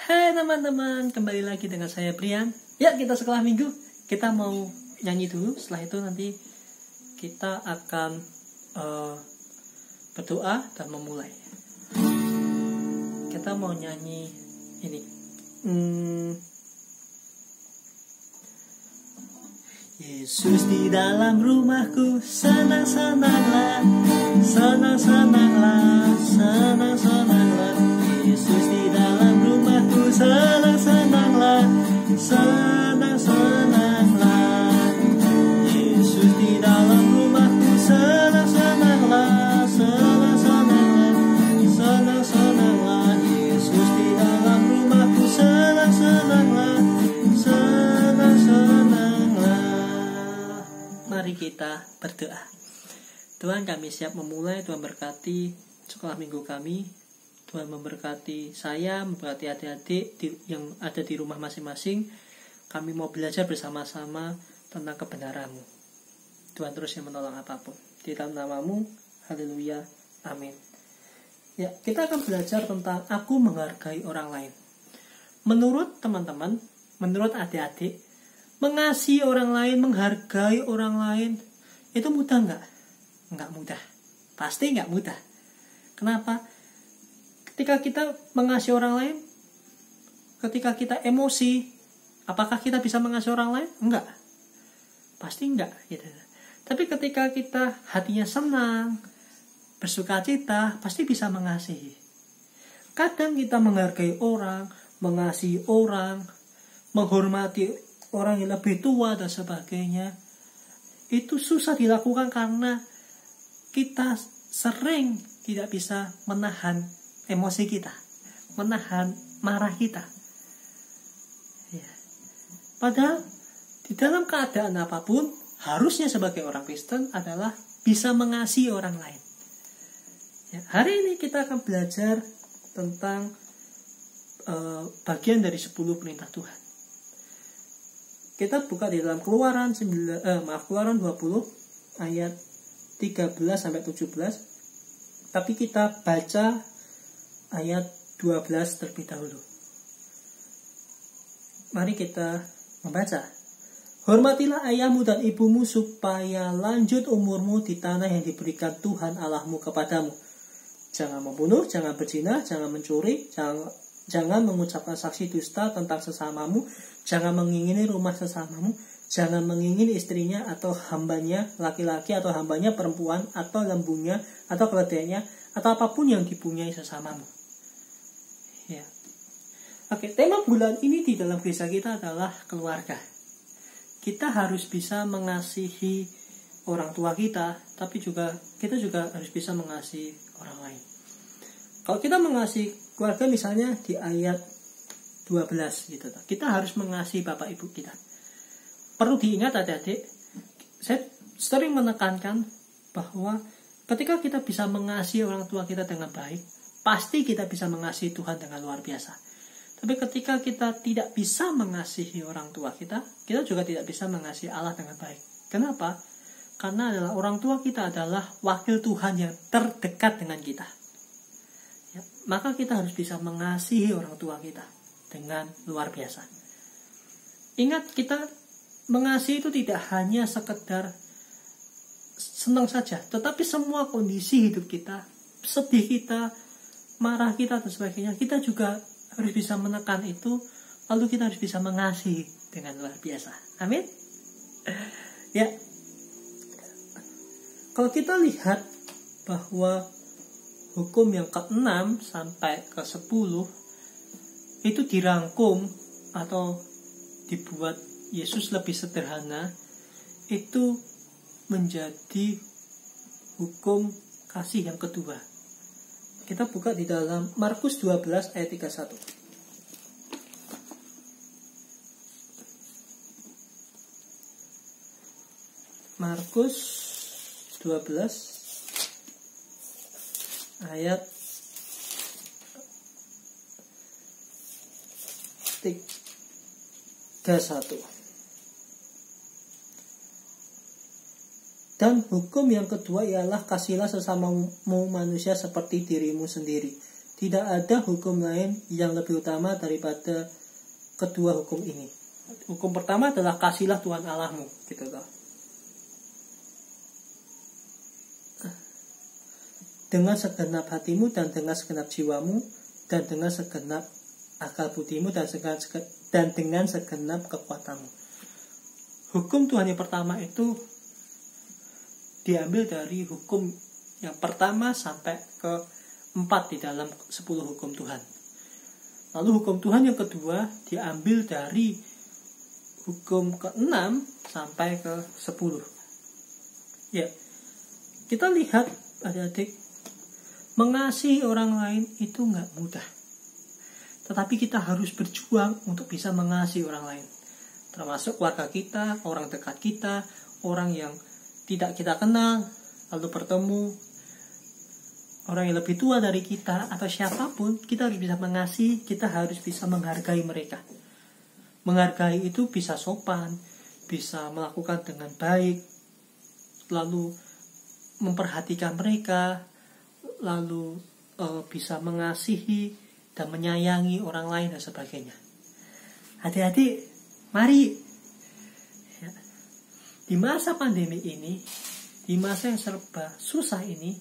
Hai teman-teman, kembali lagi dengan saya Brian. Ya, kita sekolah minggu. Kita mau nyanyi dulu. Setelah itu nanti kita akan berdoa dan memulai. Kita mau nyanyi ini. Yesus di dalam rumahku, senang-senanglah, senang-senanglah, senang-senanglah. Yesus di dalam rumahku, senang-senanglah, senang-senanglah. Yesus di dalam rumahku, senang-senanglah, senang-senanglah, senang-senanglah. Yesus di dalam rumahku, senang-senanglah, senang-senanglah. Mari kita berdoa. Tuhan, kami siap memulai. Tuhan berkati sekolah minggu kami. Tuhan memberkati saya, memberkati adik-adik yang ada di rumah masing-masing. Kami mau belajar bersama-sama tentang kebenaran-Mu. Tuhan terus yang menolong apapun. Di dalam nama-Mu, haleluya, amin. Ya, kita akan belajar tentang aku menghargai orang lain. Menurut teman-teman, menurut adik-adik, mengasihi orang lain, menghargai orang lain, itu mudah nggak? Nggak mudah. Pasti nggak mudah. Kenapa? Ketika kita mengasihi orang lain, ketika kita emosi, apakah kita bisa mengasihi orang lain? Enggak. Pasti enggak. Gitu. Tapi ketika kita hatinya senang, bersukacita, pasti bisa mengasihi. Kadang kita menghargai orang, mengasihi orang, menghormati orang yang lebih tua dan sebagainya. Itu susah dilakukan karena kita sering tidak bisa menahan emosi kita, menahan marah kita. Ya. Padahal di dalam keadaan apapun, harusnya sebagai orang Kristen adalah bisa mengasihi orang lain. Ya. Hari ini kita akan belajar tentang bagian dari 10 perintah Tuhan. Kita buka di dalam Keluaran 20 ayat 13 sampai 17. Tapi kita baca ayat 12 terlebih dahulu. Mari kita membaca. Hormatilah ayahmu dan ibumu supaya lanjut umurmu di tanah yang diberikan Tuhan Allahmu kepadamu. Jangan membunuh, jangan berzina, jangan mencuri, jangan mengucapkan saksi dusta tentang sesamamu, jangan mengingini rumah sesamamu, jangan mengingini istrinya atau hambanya laki-laki atau hambanya perempuan atau lembunya atau keledainya atau apapun yang dipunyai sesamamu. Ya. Oke, tema bulan ini di dalam gereja kita adalah keluarga. Kita harus bisa mengasihi orang tua kita, tapi kita juga harus bisa mengasihi orang lain. Kalau kita mengasihi keluarga misalnya di ayat 12 gitu, kita harus mengasihi bapak ibu kita. Perlu diingat adik-adik, saya sering menekankan bahwa ketika kita bisa mengasihi orang tua kita dengan baik, pasti kita bisa mengasihi Tuhan dengan luar biasa. Tapi ketika kita tidak bisa mengasihi orang tua kita juga tidak bisa mengasihi Allah dengan baik. Kenapa? Karena orang tua kita adalah wakil Tuhan yang terdekat dengan kita. Ya, maka kita harus bisa mengasihi orang tua kita dengan luar biasa. Ingat, kita mengasihi itu tidak hanya sekedar senang saja, tetapi semua kondisi hidup kita, sedih kita, marah kita dan sebagainya, kita juga harus bisa menekan itu, lalu kita harus bisa mengasihi dengan luar biasa. Amin. Ya. Kalau kita lihat bahwa hukum yang ke-6 sampai ke-10 itu dirangkum atau dibuat Yesus lebih sederhana, itu menjadi hukum kasih yang kedua. Kita buka di dalam Markus 12 ayat 31. Markus 12 ayat 31. Dan hukum yang kedua ialah kasihilah sesamamu manusia seperti dirimu sendiri. Tidak ada hukum lain yang lebih utama daripada kedua hukum ini. Hukum pertama adalah kasihlah Tuhan Allahmu, gitu loh. Dengan segenap hatimu dan dengan segenap jiwamu dan dengan segenap akal budimu dan dengan segenap kekuatanmu. Hukum Tuhan yang pertama itu diambil dari hukum yang pertama sampai ke 4 di dalam 10 hukum Tuhan. Lalu hukum Tuhan yang kedua diambil dari hukum ke-6 sampai ke 10. Ya, kita lihat adik-adik, mengasihi orang lain itu nggak mudah. Tetapi kita harus berjuang untuk bisa mengasihi orang lain. Termasuk keluarga kita, orang dekat kita, orang yang tidak kita kenal, lalu bertemu, orang yang lebih tua dari kita, atau siapapun, kita harus bisa mengasihi, kita harus bisa menghargai mereka. Menghargai itu bisa sopan, bisa melakukan dengan baik, lalu memperhatikan mereka, lalu bisa mengasihi dan menyayangi orang lain dan sebagainya. Hati-hati, mari ya, di masa pandemi ini, di masa yang serba susah ini,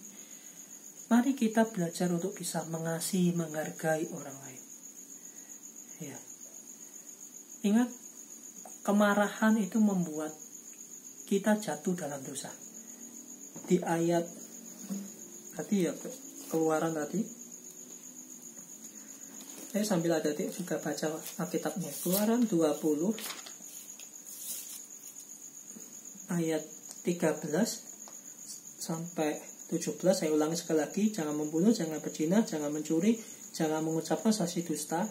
mari kita belajar untuk bisa mengasihi, menghargai orang lain. Ya. Ingat, kemarahan itu membuat kita jatuh dalam dosa. Di ayat tadi ya, Keluaran tadi, saya sambil adik juga baca Alkitabnya. Keluaran 20 ayat 13 sampai 17, saya ulangi sekali lagi. Jangan membunuh, jangan berzina, jangan mencuri, jangan mengucapkan saksi dusta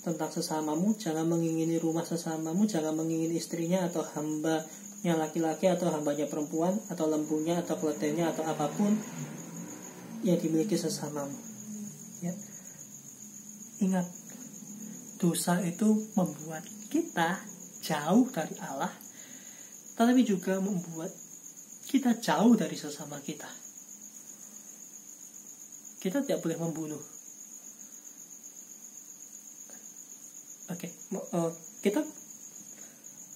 tentang sesamamu, jangan mengingini rumah sesamamu, jangan mengingini istrinya atau hambanya laki-laki atau hambanya perempuan atau lembunya atau keledainya atau apapun yang dimiliki sesamamu. Ya. Ingat, dosa itu membuat kita jauh dari Allah, tetapi juga membuat kita jauh dari sesama kita. Kita tidak boleh membunuh. Kita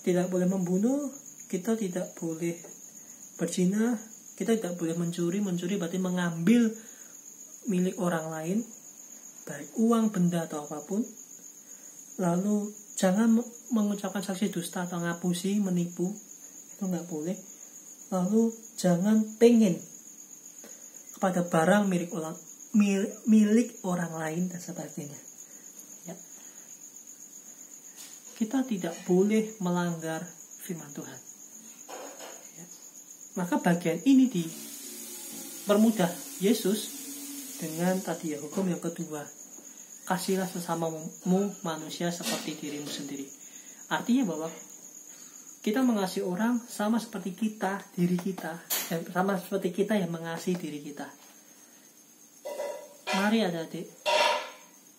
tidak boleh membunuh, kita tidak boleh berzina, kita tidak boleh mencuri. Mencuri berarti mengambil milik orang lain, baik uang, benda atau apapun. Lalu jangan mengucapkan saksi dusta atau ngapusi, menipu, itu nggak boleh. Lalu jangan pengen kepada barang milik orang lain dan sebagainya. Ya. Kita tidak boleh melanggar firman Tuhan. Ya. Maka bagian ini dipermudah Yesus dengan tadi ya, hukum yang kedua. Kasihlah sesamamu manusia seperti dirimu sendiri. Artinya bahwa kita mengasihi orang sama seperti diri kita, sama seperti kita yang mengasihi diri kita. Mari adik-adik,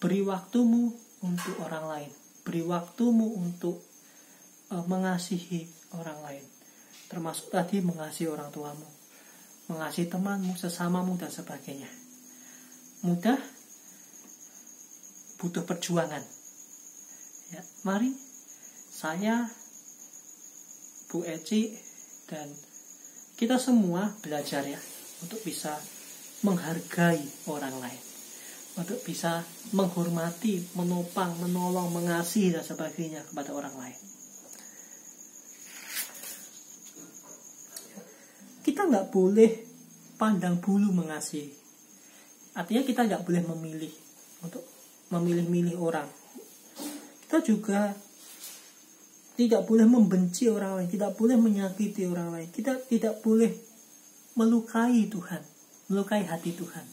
beri waktumu untuk orang lain, beri waktumu untuk mengasihi orang lain, termasuk tadi mengasihi orang tuamu, mengasihi temanmu, sesamamu dan sebagainya. Mudah, butuh perjuangan. Ya, mari saya, Bu Eci, dan kita semua belajar ya untuk bisa menghargai orang lain, untuk bisa menghormati, menopang, menolong, mengasihi dan sebagainya kepada orang lain. Kita nggak boleh pandang bulu mengasihi. Artinya kita nggak boleh memilih orang. Kita juga tidak boleh membenci orang lain, tidak boleh menyakiti orang lain. Kita tidak boleh melukai Tuhan, melukai hati Tuhan.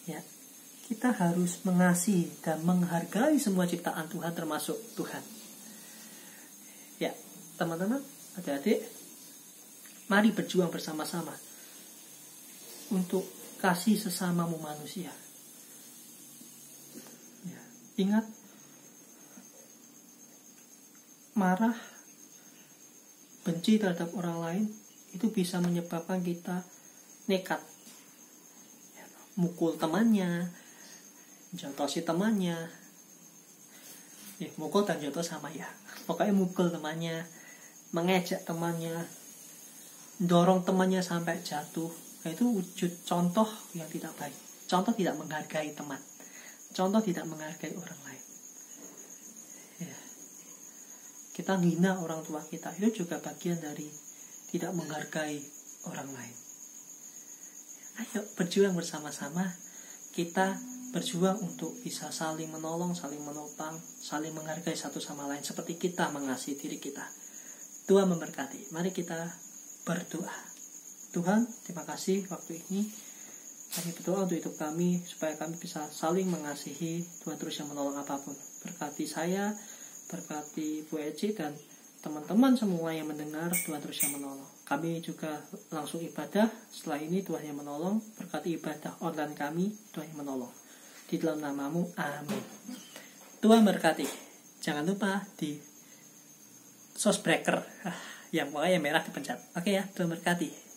Ya, kita harus mengasihi dan menghargai semua ciptaan Tuhan, termasuk Tuhan. Ya, teman-teman, adik-adik, mari berjuang bersama-sama untuk kasih sesamamu manusia. Ya, ingat, marah, benci terhadap orang lain itu bisa menyebabkan kita nekat, ya, mukul temannya, jotosi temannya, mukul dan jotos sama ya, pokoknya mukul temannya, mengejek temannya, dorong temannya sampai jatuh. Itu wujud contoh yang tidak baik, contoh tidak menghargai teman, contoh tidak menghargai orang lain. Ya. Kita menghina orang tua kita, itu juga bagian dari tidak menghargai orang lain. Ayo berjuang bersama-sama, kita berjuang untuk bisa saling menolong, saling menopang, saling menghargai satu sama lain seperti kita mengasihi diri kita. Tuhan memberkati. Mari kita berdoa. Tuhan, terima kasih waktu ini. Kami berdoa untuk hidup kami supaya kami bisa saling mengasihi. Tuhan terus yang menolong apapun. Berkati saya, berkati Bu Eci dan teman-teman semua yang mendengar. Tuhan terus yang menolong. Kami juga langsung ibadah. Setelah ini Tuhan yang menolong. Berkati ibadah online kami, Tuhan yang menolong. Di dalam namamu, amin. Tuhan berkati. Jangan lupa di Sosbreaker yang pokoknya merah dipencet. Oke ya, Tuhan berkati.